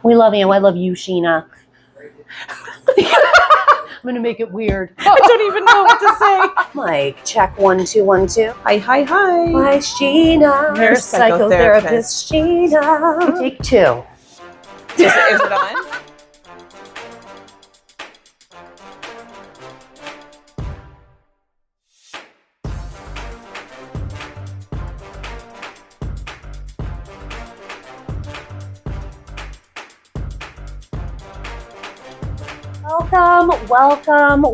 We love you. I love you, Sheena. I'm going to make it weird. I don't even know what to say. Mic, check 1 2 1 2. Hi. Hi, Sheena. Nurse psychotherapist Sheena. Take 2. Is it on?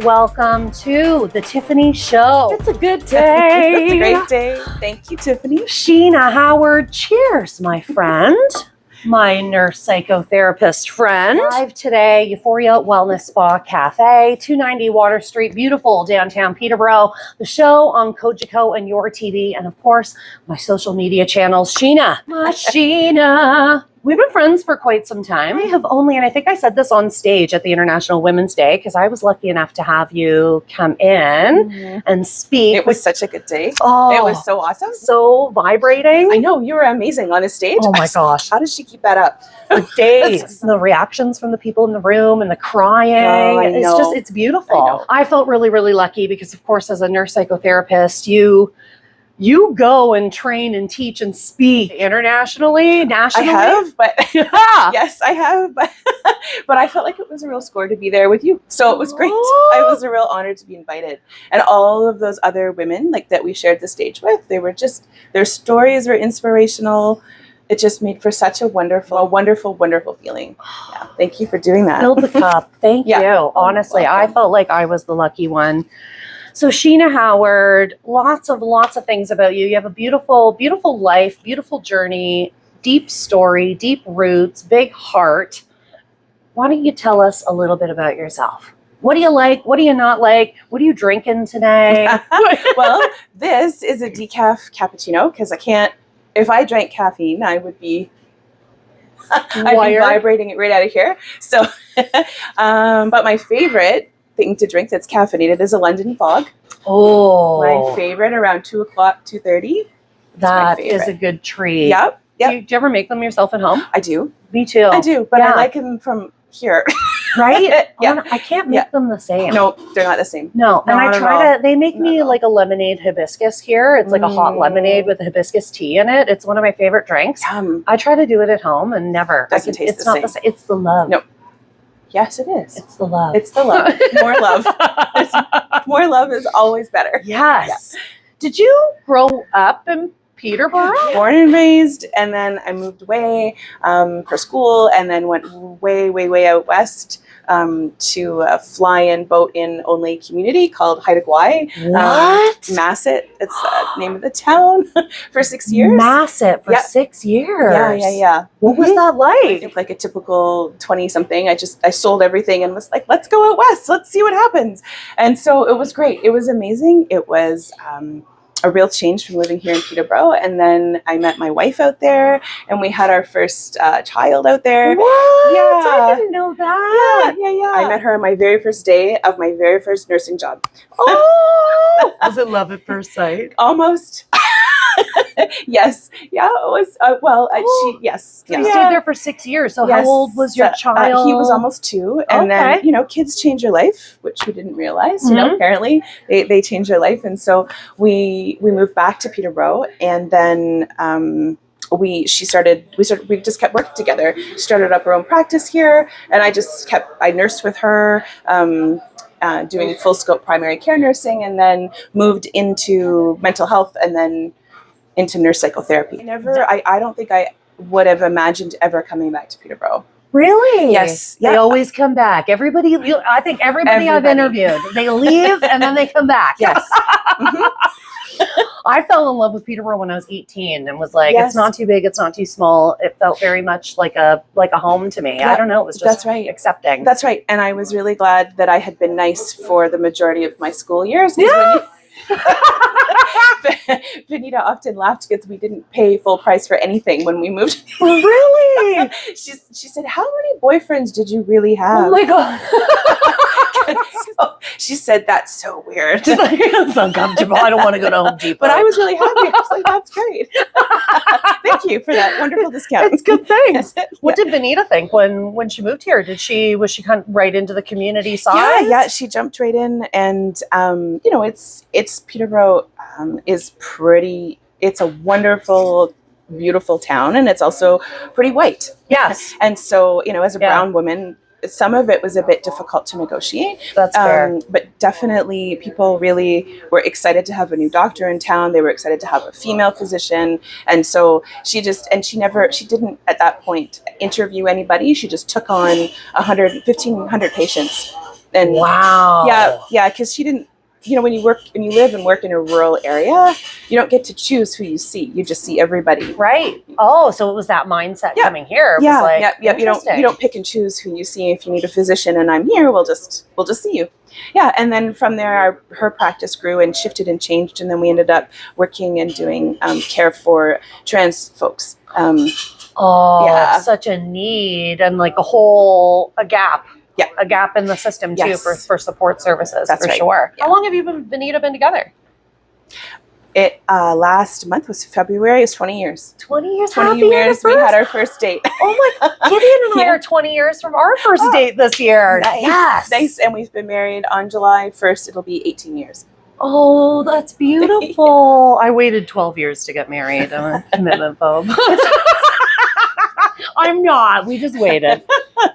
Welcome to the Tiffany Show. It's a good day. It's a great day. Thank you, Tiffany. Sheena Howard, cheers, my friend. My nurse psychotherapist friend. Live today, Euphoria Wellness Spa Cafe, 290 Water Street, beautiful downtown Peterborough. The show on Kojiko and Your TV, and of course, my social media channels. Sheena. My Sheena. We've been friends for quite some time. I have only, and I think I said this on stage at the International Women's Day, because I was lucky enough to have you come in and speak. It was such a good day. Oh, it was so awesome. So vibrating. I know, you were amazing on a stage. Oh my gosh. How does she keep that up? For days. The reactions from the people in the room and the crying. Oh, I know. It's beautiful. I felt really, really lucky because, of course, as a nurse psychotherapist, you go and train and teach and speak internationally, nationally. I have, but yes, I have, but I felt like it was a real score to be there with you. So it was great. It was a real honor to be invited. And all of those other women that we shared the stage with, they were just, their stories were inspirational. It just made for such a wonderful feeling. Yeah. Thank you for doing that. Filled the cup. Thank you. Honestly, welcome. I felt like I was the lucky one. So Sheena Howard, lots of things about you. You have a beautiful life, beautiful journey, deep story, deep roots, big heart. Why don't you tell us a little bit about yourself? What do you like? What do you not like? What are you drinking today? Well, this is a decaf cappuccino because I can't, if I drank caffeine, I would be I'd be vibrating it right out of here. So, but my favorite thing to drink that's caffeinated is a London Fog. Oh, my favorite around 2 o'clock, 2:30. That is a good treat. Yep. Do you ever make them yourself at home? I do. Me too. I do, but I like them from here. Right? Yeah. I can't make them the same. No, they're not the same. No, and I try to. They make me like a lemonade hibiscus here. It's like a hot lemonade with a hibiscus tea in it. It's one of my favorite drinks. I try to do it at home and never. Doesn't taste the same. It's the love. No. Yes, it is. It's the love. It's the love. More love. More love is always better. Yes. Yeah. Did you grow up in Peterborough? Born and raised, and then I moved away for school, and then went way out west to a fly-in, boat-in only community called Haida Gwaii. What? Masset, it's the name of the town, for 6 years. Masset for 6 years. Yeah. What was that like? Like a typical 20-something. I sold everything and was like, let's go out west. Let's see what happens. And so it was great. It was amazing. It was a real change from living here in Peterborough. And then I met my wife out there, and we had our first child out there. What? Yeah. I didn't know that. Yeah. I met her on my very first day of my very first nursing job. Oh! Was it love at first sight? Almost. Yes. Yeah, it was, yes. So you stayed there for 6 years. So how old was your child? He was almost 2. And then, kids change your life, which we didn't realize, apparently they change your life. And so we moved back to Peterborough, and then, we just kept working together. She started up her own practice here, and I nursed with her, doing full scope primary care nursing, and then moved into mental health, and then into nurse psychotherapy. I don't think I would have imagined ever coming back to Peterborough. Really? Yes. They always come back. I think everybody I've interviewed, they leave and then they come back. Yes. I fell in love with Peterborough when I was 18 and was like, it's not too big, it's not too small. It felt very much like a home to me. I don't know. It was just accepting. That's right. And I was really glad that I had been nice for the majority of my school years. Vanita often laughed because we didn't pay full price for anything when we moved. Really? She said, how many boyfriends did you really have? Oh my God. She said, that's so weird. She's like, it's uncomfortable. I don't want to go to Home Depot. But I was really happy. I was like, that's great. Thank you for that wonderful discount. It's good things. What did Vanita think when she moved here? Was she kind of right into the community side? Yeah, she jumped right in, and it's Peterborough is pretty. It's a wonderful, beautiful town, and it's also pretty white. Yes. And so, as a brown woman, some of it was a bit difficult to negotiate. That's fair. But definitely people really were excited to have a new doctor in town. They were excited to have a female physician. And so she didn't at that point interview anybody. She just took on 1,500 patients. And wow. Yeah. Cause she didn't, when you live and work in a rural area, you don't get to choose who you see. You just see everybody. Right. Oh, so it was that mindset coming here. It was like, You don't pick and choose who you see. If you need a physician and I'm here, we'll just see you. Yeah. And then from there, her practice grew and shifted and changed. And then we ended up working and doing care for trans folks. Such a need and like a gap. Yeah. A gap in the system too for support services. That's for right. sure. Yeah. How long have you and Vanita been together? It last month was February. It's 20 years. 20 years. 20 years. We had our first date. Oh my God. Gideon and I are 20 years from our first date this year. Nice. Yes. Nice. And we've been married on July 1st. It'll be 18 years. Oh, that's beautiful. I waited 12 years to get married. I'm a commitment phobe. I'm not. We just waited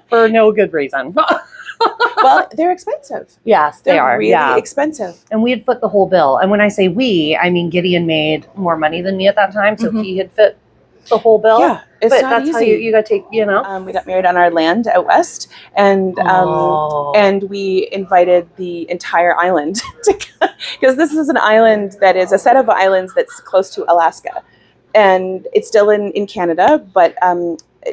for no good reason. Well, they're expensive. Yes, they are. Really expensive. And we had foot the whole bill. And when I say we, I mean Gideon made more money than me at that time, so he had fit the whole bill. Yeah, it's but not that's easy. How you got to take. We got married on our land out west, and we invited the entire island because this is an island that is a set of islands that's close to Alaska, and it's still in Canada, but.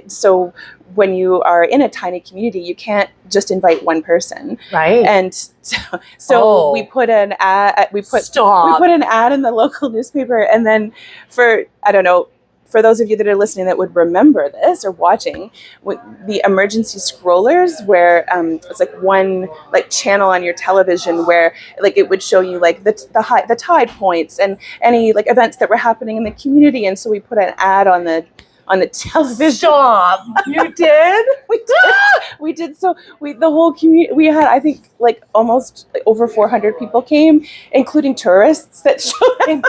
So when you are in a tiny community, you can't just invite one person, right? And so we put an ad. We put an ad in the local newspaper, and then for those of you that are listening that would remember this or watching, the emergency scrollers, where it's like one channel on your television where it would show you the tide points and any events that were happening in the community, and so we put an ad on the television. Stop! You did? We did. So the whole community. We had, I think, almost over 400 people came, including tourists that showed up.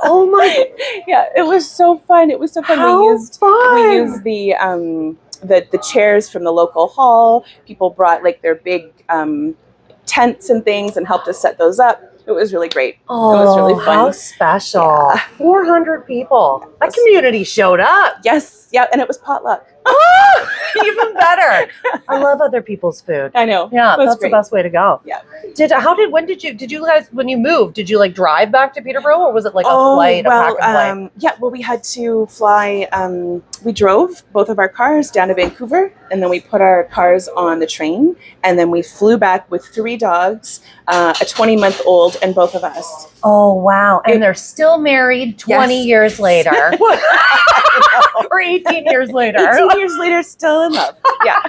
Oh my! Yeah, it was so fun. It was so fun. How we used the chairs from the local hall. People brought their big tents and things and helped us set those up. It was really great. Oh, it was really fun. How special. Yeah. 400 people. That community showed up. Yes. Yeah. And it was potluck. Even better. I love other people's food. I know. Yeah, that's great. The best way to go. Yeah. Did you guys, when you moved, did you drive back to Peterborough, or was it a flight, a pack and flight? Yeah, well, we had to fly. We drove both of our cars down to Vancouver, and then we put our cars on the train, and then we flew back with 3 dogs, a 20-month-old, and both of us. Oh, wow. And they're still married 20 years later. Or 18 years later. 18 years later, still in love. Yeah.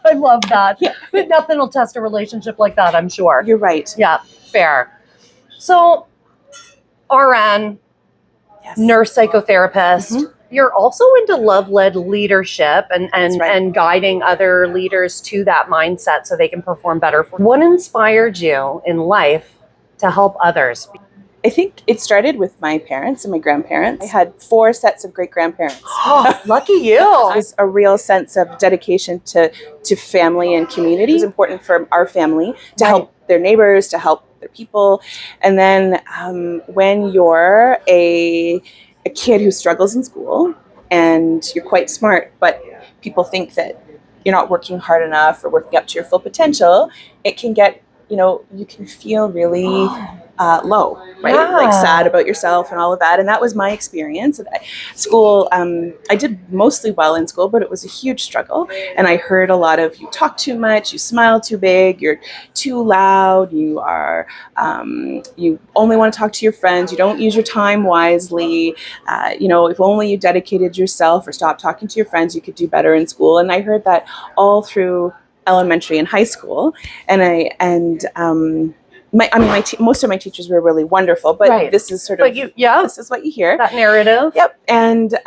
I love that. Yeah. But nothing will test a relationship like that, I'm sure. You're right. Yeah, fair. So, RN, nurse psychotherapist, you're also into love-led leadership and guiding other leaders to that mindset so they can perform better. What inspired you in life to help others? I think it started with my parents and my grandparents. I had 4 sets of great-grandparents. Oh, lucky you. It was a real sense of dedication to family and community. It was important for our family to help their neighbors, to help their people. And then when you're a kid who struggles in school and you're quite smart, but people think that you're not working hard enough or working up to your full potential, it can get, you can feel really low, right? Yeah. Sad about yourself and all of that. And that was my experience. At school, I did mostly well in school, but it was a huge struggle. And I heard a lot of, you talk too much, you smile too big, you're too loud, you are, you only want to talk to your friends, you don't use your time wisely. If only you dedicated yourself or stopped talking to your friends, you could do better in school. And I heard that all through elementary and high school, most of my teachers were really wonderful, but this is sort of this is what you hear, that narrative. Yep. And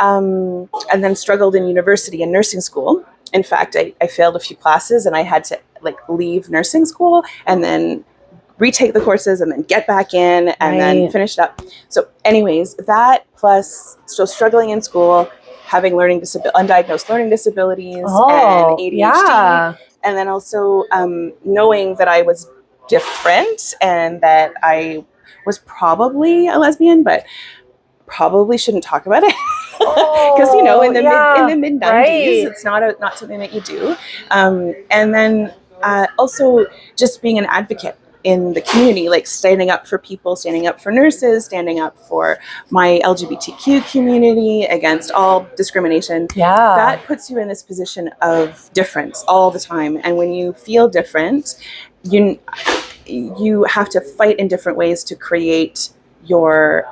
then struggled in university and nursing school. In fact, I failed a few classes, and I had to leave nursing school and then retake the courses and then get back in and then finish it up. So anyways, that plus still struggling in school, having undiagnosed learning disabilities and ADHD, and then also knowing that I was different and that I was probably a lesbian, but probably shouldn't talk about it because in the mid 90s, it's not something that you do. And then also just being an advocate in the community, like standing up for people, standing up for nurses, standing up for my LGBTQ community against all discrimination. That puts you in this position of difference all the time. And when you feel different, you have to fight in different ways to create your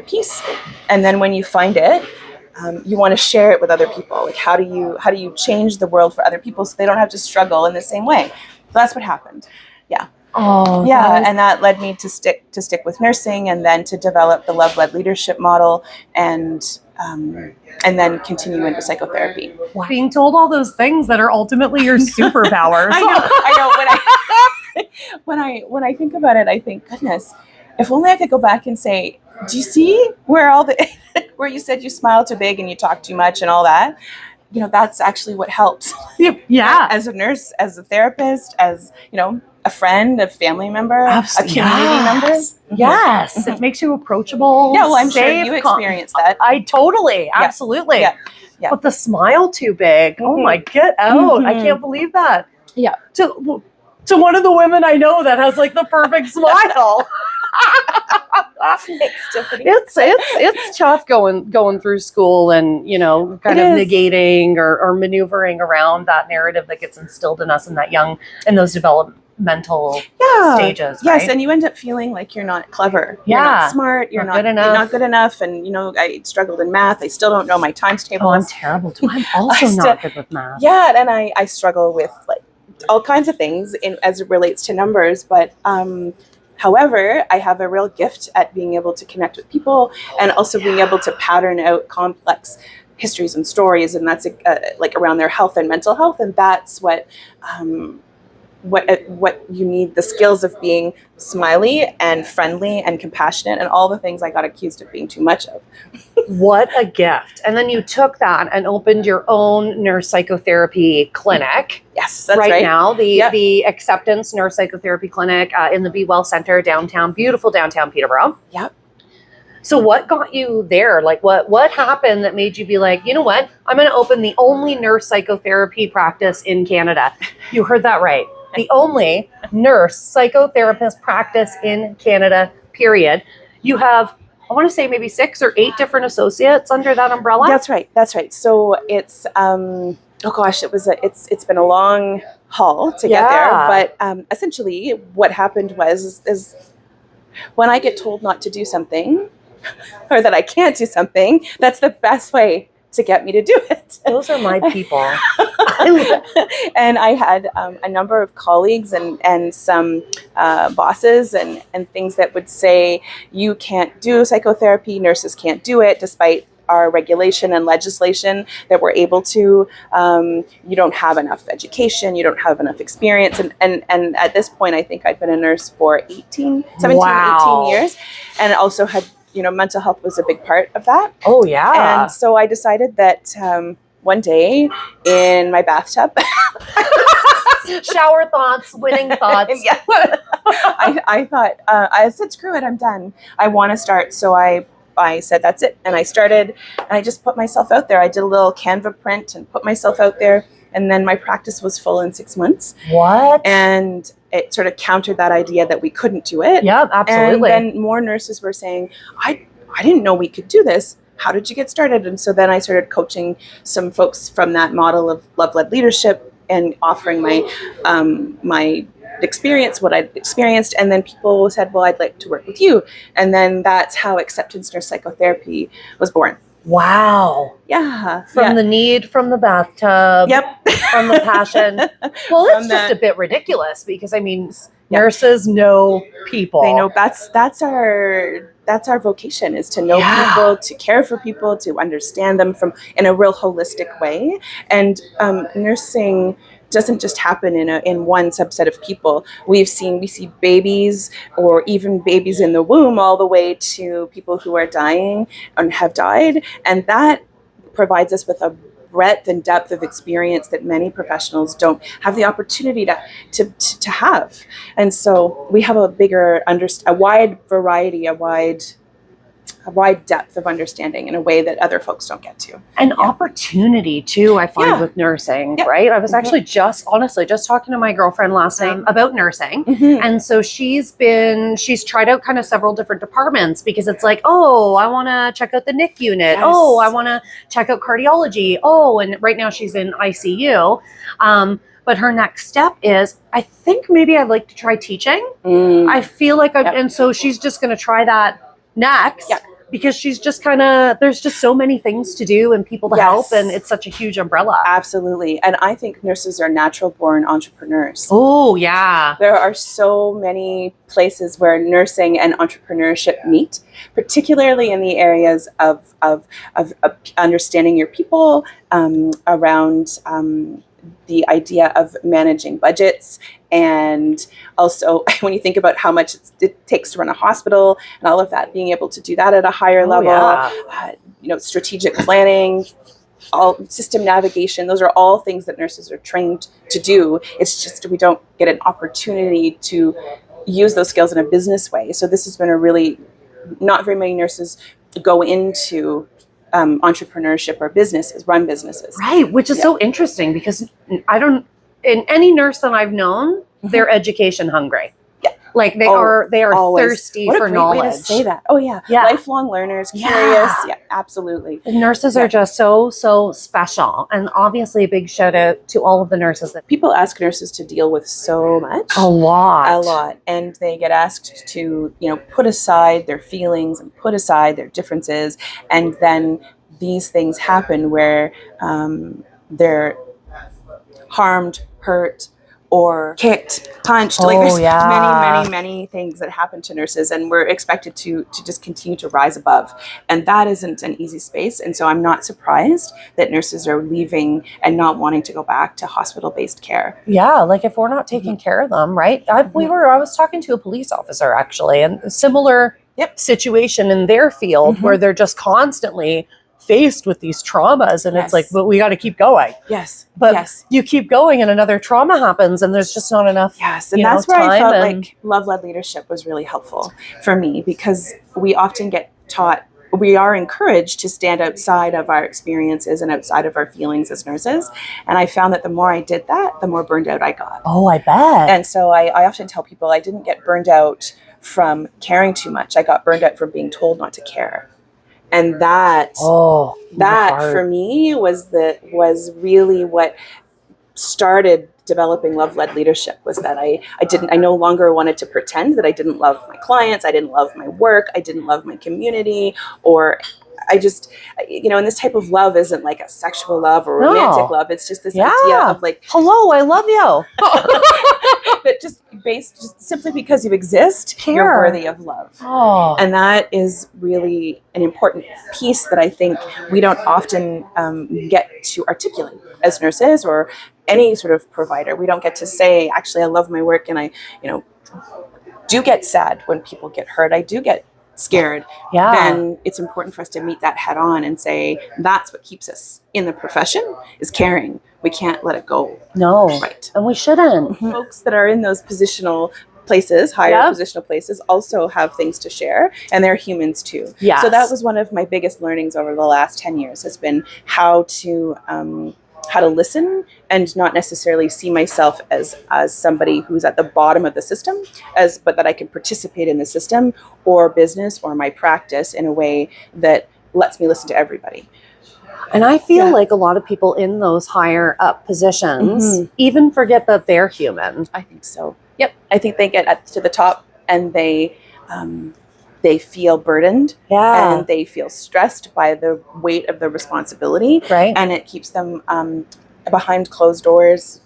peace. And then when you find it, you want to share it with other people. Like how do you change the world for other people so they don't have to struggle in the same way? So that's what happened. Yeah. Oh, and that led me to stick with nursing, and then to develop the love-led leadership model, and then continue into psychotherapy. Wow. Being told all those things that are ultimately your superpowers. I know. When I think about it, I think, goodness, if only I could go back and say, do you see where where you said you smile too big and you talk too much and all that? That's actually what helps. Yeah. As a nurse, as a therapist, as, a friend, a family member, a community member. Yes. Mm-hmm. It makes you approachable. Yeah, well, I'm sure you experienced that. I totally, absolutely. Yeah. But the smile too big. Mm-hmm. Oh my, get out. Mm-hmm. I can't believe that. Yeah. To one of the women I know that has the perfect smile. Thanks, Tiffany. It's tough going through school and kind of negating or maneuvering around that narrative that gets instilled in us in those developmental stages. Yes, and you end up feeling like you're not clever. You're not smart. You're not good enough. And I struggled in math. I still don't know my times tables. Oh, I'm terrible too. I'm also not good with math. Yeah, and I struggle with all kinds of things as it relates to numbers, but however, I have a real gift at being able to connect with people, and also being able to pattern out complex histories and stories, and that's around their health and mental health, and that's what you need, the skills of being smiley and friendly and compassionate, and all the things I got accused of being too much of. What a gift. And then you took that and opened your own nurse psychotherapy clinic. Yes, that's right. Now, the Acceptance Nurse Psychotherapy Clinic in the Be Well Center, beautiful downtown Peterborough. Yep. So what got you there? What happened that made you be like, you know what? I'm going to open the only nurse psychotherapy practice in Canada. You heard that right. The only nurse psychotherapist practice in Canada, period. You have, I want to say maybe 6 or 8 different associates under that umbrella. That's right. So it's, it's been a long haul to get there. But essentially what happened is when I get told not to do something or that I can't do something, that's the best way to get me to do it. Those are my people. And I had a number of colleagues and some bosses and things that would say, you can't do psychotherapy, nurses can't do it, despite our regulation and legislation that we're able to. You don't have enough education, you don't have enough experience. And at this point, I think I'd been a nurse for 18 years, and also had, mental health was a big part of that. Oh, yeah. And so I decided that one day in my bathtub, shower thoughts, winning thoughts. Yeah. I thought, I said, screw it, I'm done. I want to start. So I said, that's it. And I started, and I just put myself out there. I did a little Canva print and put myself out there. And then my practice was full in 6 months. What? And it sort of countered that idea that we couldn't do it. Yeah, absolutely. And then more nurses were saying, I didn't know we could do this. How did you get started? And so then I started coaching some folks from that model of love-led leadership and offering my experience, what I'd experienced. And then people said, well, I'd like to work with you. And then that's how Acceptance Nurse Psychotherapy was born. Wow. Yeah. From the need, from the bathtub. Yep. From the passion. Well, it's just a bit ridiculous because, I mean, nurses know people. They know that's our vocation, is to know people, to care for people, to understand them in a real holistic way. And nursing doesn't just happen in one subset of people. We see babies, or even babies in the womb, all the way to people who are dying and have died, and that provides us with a breadth and depth of experience that many professionals don't have the opportunity to have. And so we have a wide variety, a wide depth of understanding in a way that other folks don't get to. And opportunity too, I find with nursing, right? I was actually just talking to my girlfriend last night about nursing. And so she's tried out kind of several different departments because it's like, oh, I want to check out the NIC unit. Yes. Oh, I want to check out cardiology. Oh, and right now she's in ICU. But her next step is, I think maybe I'd like to try teaching. I feel like and so she's just going to try that next. Because she's just there's just so many things to do and people to help, and it's such a huge umbrella. Absolutely. And I think nurses are natural born entrepreneurs. Oh, yeah. There are so many places where nursing and entrepreneurship meet, particularly in the areas of understanding your people, around the idea of managing budgets, and also when you think about how much it takes to run a hospital and all of that, being able to do that at a higher level, strategic planning, all system navigation, those are all things that nurses are trained to do. It's just we don't get an opportunity to use those skills in a business way. So this has been not very many nurses go into entrepreneurship or run businesses. Right, which is so interesting because in any nurse that I've known, they're education hungry. Yeah. Like they are always thirsty for knowledge. What a great way to say that. Oh yeah. Lifelong learners, curious. Yeah, absolutely. The nurses are just so special. And obviously a big shout out to all of the nurses that people ask nurses to deal with so much. A lot. And they get asked to, put aside their feelings and put aside their differences, and then these things happen where they're harmed, hurt, or kicked, punched. There's many things that happen to nurses, and we're expected to just continue to rise above. And that isn't an easy space. And so I'm not surprised that nurses are leaving and not wanting to go back to hospital-based care. Yeah, like if we're not taking care of them, right? I was talking to a police officer actually, and a similar situation in their field where they're just constantly faced with these traumas, and it's like, but we got to keep going. You keep going and another trauma happens, and there's just not enough. And that's where I felt like love-led leadership was really helpful for me, because we often get taught, we are encouraged to stand outside of our experiences and outside of our feelings as nurses. And I found that the more I did that, the more burned out I got. Oh, I bet. And so I often tell people I didn't get burned out from caring too much. I got burned out from being told not to care. And that for me was really what started developing love-led leadership, was that I no longer wanted to pretend that I didn't love my clients, I didn't love my work, I didn't love my community, or I just, and this type of love isn't like a sexual love or romantic love. It's just this idea of like, hello, I love you. But just simply because you exist, you're worthy of love. And that is really an important piece that I think we don't often get to articulate as nurses or any sort of provider. We don't get to say, actually, I love my work, and I, do get sad when people get hurt. I do get scared. Then it's important for us to meet that head on and say, that's what keeps us in the profession, is caring. We can't let it go. No. Right. And we shouldn't. Folks that are in those positional places, higher positional places, also have things to share, and they're humans too. So that was one of my biggest learnings over the last 10 years, has been how to listen and not necessarily see myself as somebody who's at the bottom of the system, but that I can participate in the system or business or my practice in a way that lets me listen to everybody. And I feel like a lot of people in those higher up positions even forget that they're human. I think so. Yep. I think they get to the top and they they feel burdened Yeah. and they feel stressed by the weight of the responsibility. Right. And it keeps them behind closed doors,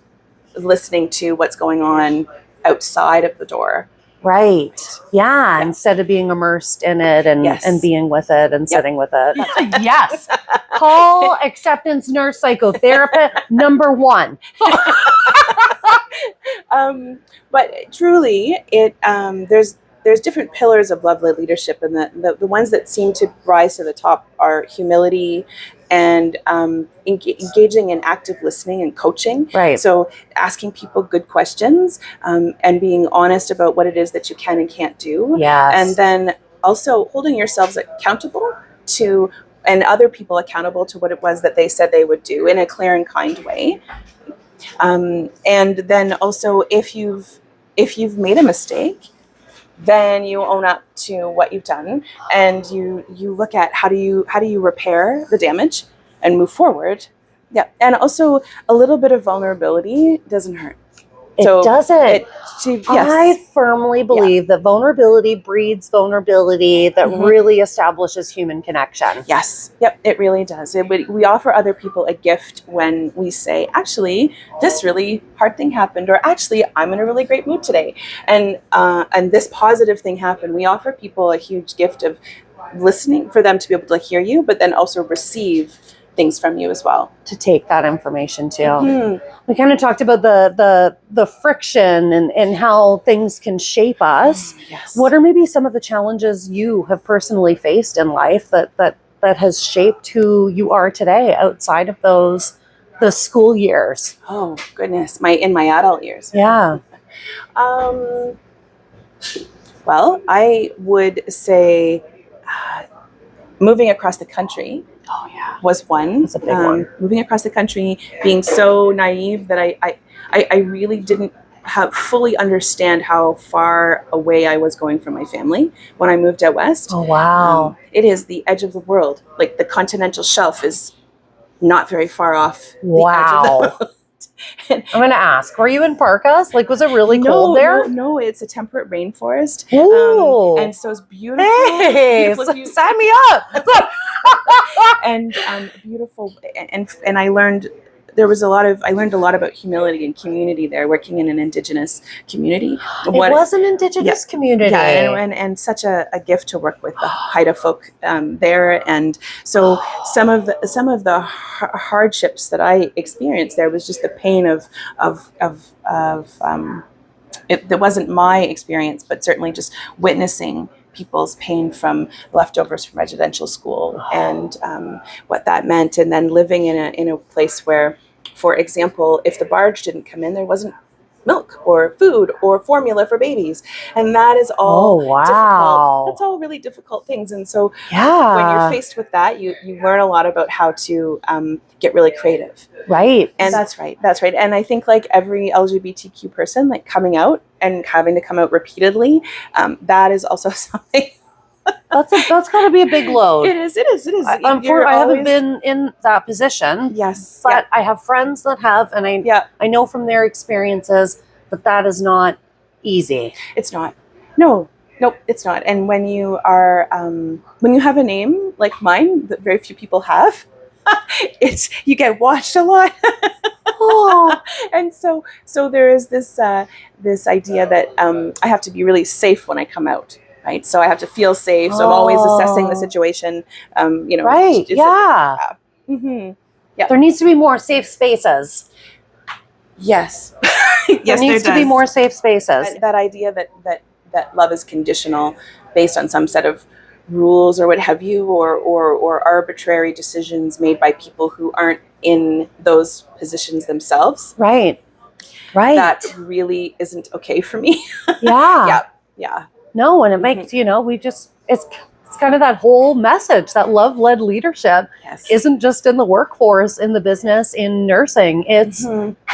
listening to what's going on outside of the door. Right. Yeah. Instead of being immersed in it and being with it and sitting with it. Yes. Call acceptance nurse psychotherapist number 1. But truly, there's different pillars of love-led leadership, and the ones that seem to rise to the top are humility and engaging in active listening and coaching. Right. So asking people good questions and being honest about what it is that you can and can't do. Yes. And then also holding yourselves accountable to, and other people accountable to what it was that they said they would do in a clear and kind way. And then also if you've made a mistake, then you own up to what you've done, and you look at how do you repair the damage and move forward. Yeah. And also a little bit of vulnerability doesn't hurt. It doesn't. Yes. I firmly believe that vulnerability breeds vulnerability that really establishes human connection. Yes. Yep. It really does. We offer other people a gift when we say, actually, this really hard thing happened, or actually, I'm in a really great mood today, and this positive thing happened. We offer people a huge gift of listening, for them to be able to hear you, but then also receive things from you as well. To take that information too. We kind of talked about the friction and how things can shape us. Yes. What are maybe some of the challenges you have personally faced in life that has shaped who you are today outside of the school years? Oh goodness, in my adult years. Yeah. Well, I would say moving across the country. Oh yeah, was one. That's a big one. Moving across the country, being so naive that I really didn't fully understand how far away I was going from my family when I moved out west. Oh wow. It is the edge of the world. Like the continental shelf is not very far off. Wow. The edge of the world. I'm going to ask, were you in parkas? Like, was it really cold there? No, it's a temperate rainforest. Ooh. And so it's beautiful. Hey, sign me up. And beautiful. And I learned I learned a lot about humility and community there, working in an Indigenous community. It was an Indigenous community. Yeah, and such a gift to work with the Haida folk there. And so some of the hardships that I experienced there was just the pain of that wasn't my experience, but certainly just witnessing people's pain from leftovers from residential school and what that meant, and then living in a place where, for example, if the barge didn't come in, there wasn't milk or food or formula for babies, and that is all difficult. That's all really difficult things, and so when you're faced with that, you learn a lot about how to get really creative. Right. And that's right. And I think like every LGBTQ person, like coming out and having to come out repeatedly, that is also something. That's got to be a big load. It is. I haven't been in that position. Yes. But I have friends that have, and I know from their experiences that is not easy. It's not. No, it's not. And when you are, when you have a name like mine that very few people have, you get watched a lot. And so there is this idea that I have to be really safe when I come out. Right, so I have to feel safe. So I'm always assessing the situation. Right? Yeah. Mm-hmm. Yeah. There needs to be more safe spaces. Yes. There needs to be more safe spaces. That idea that love is conditional, based on some set of rules or what have you, or arbitrary decisions made by people who aren't in those positions themselves. Right. That really isn't okay for me. Yeah. Yeah. No, and it makes, it's kind of that whole message that love-led leadership isn't just in the workforce, in the business, in nursing. It's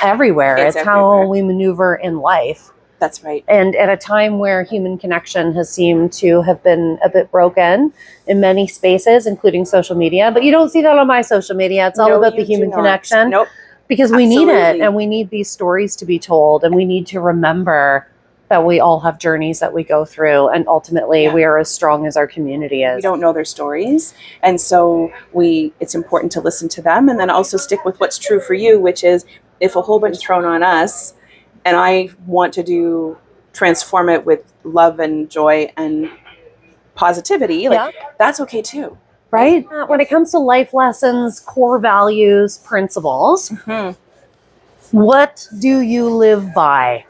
everywhere. It's how we maneuver in life. That's right. And at a time where human connection has seemed to have been a bit broken in many spaces, including social media. But you don't see that on my social media. It's all about the human connection. Nope. Because we need it, and we need these stories to be told, and we need to remember that we all have journeys that we go through, and ultimately we are as strong as our community is. We don't know their stories, and so it's important to listen to them, and then also stick with what's true for you, which is if a whole bunch is thrown on us, and I want to transform it with love and joy and positivity, that's okay too. Right? When it comes to life lessons, core values, principles, what do you live by?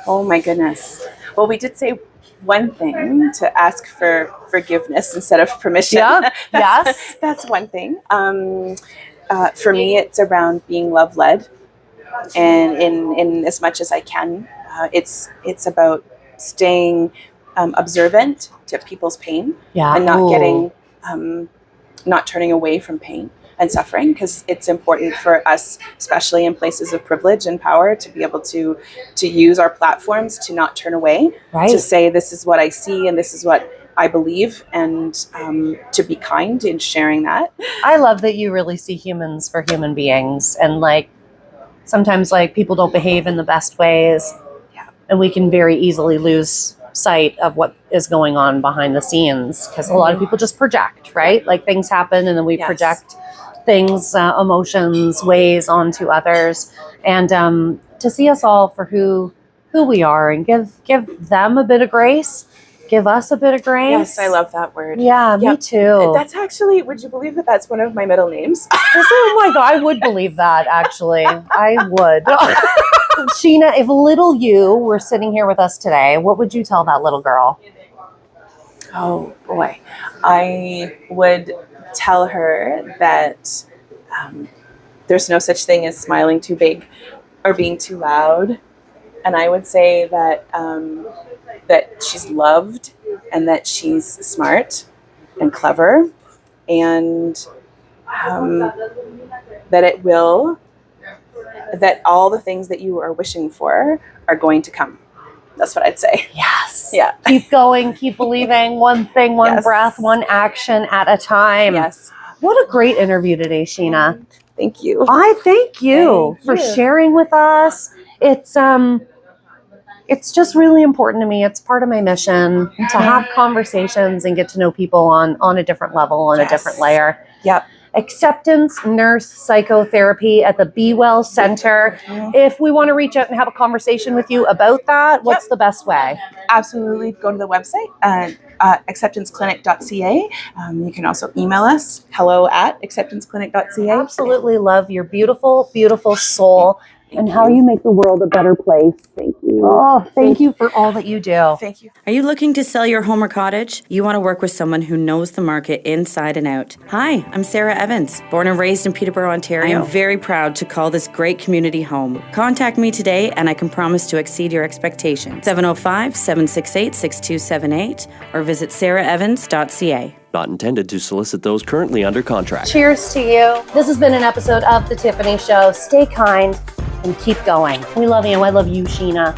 Oh my goodness. Well, we did say one thing, to ask for forgiveness instead of permission. Yep. Yes. That's one thing. For me, it's around being love-led, and in as much as I can. It's about staying observant to people's pain, and not turning away from pain and suffering, because it's important for us, especially in places of privilege and power, to be able to use our platforms to not turn away, to say this is what I see and this is what I believe, and to be kind in sharing that. I love that you really see humans for human beings, and sometimes people don't behave in the best ways, and we can very easily lose sight of what is going on behind the scenes, because a lot of people just project, right? Things happen and then we project things, emotions, ways onto others, and to see us all for who we are, and give them a bit of grace, give us a bit of grace. Yes, I love that word. Yeah, me too. That's actually, would you believe that that's one of my middle names? Oh my God, I would believe that, actually. I would. Sheena, if little you were sitting here with us today, what would you tell that little girl? Oh boy. I would tell her that there's no such thing as smiling too big or being too loud. And I would say that that she's loved, and that she's smart and clever, and that all the things that you are wishing for are going to come. That's what I'd say. Yes. Yeah. Keep going, keep believing, one thing, one breath, one action at a time. Yes. What a great interview today, Sheena. Thank you. I thank you for sharing with us. It's just really important to me. It's part of my mission to have conversations and get to know people on a different level, on a different layer. Yep. Acceptance Nurse Psychotherapy at the Be Well Center. If we want to reach out and have a conversation with you about that, what's the best way? Absolutely. Go to the website, acceptanceclinic.ca. You can also email us, hello@acceptanceclinic.ca. Absolutely love your beautiful, beautiful soul and how you make the world a better place. Thank you. Oh, thank you for all that you do. Thank you. Are you looking to sell your home or cottage? You want to work with someone who knows the market inside and out. Hi, I'm Sarah Evans, born and raised in Peterborough, Ontario. I'm very proud to call this great community home. Contact me today and I can promise to exceed your expectations. 705-768-6278 or visit sarahevans.ca. Not intended to solicit those currently under contract. Cheers to you. This has been an episode of The Tiffany Show. Stay kind and keep going. We love you. I love you, Sheena.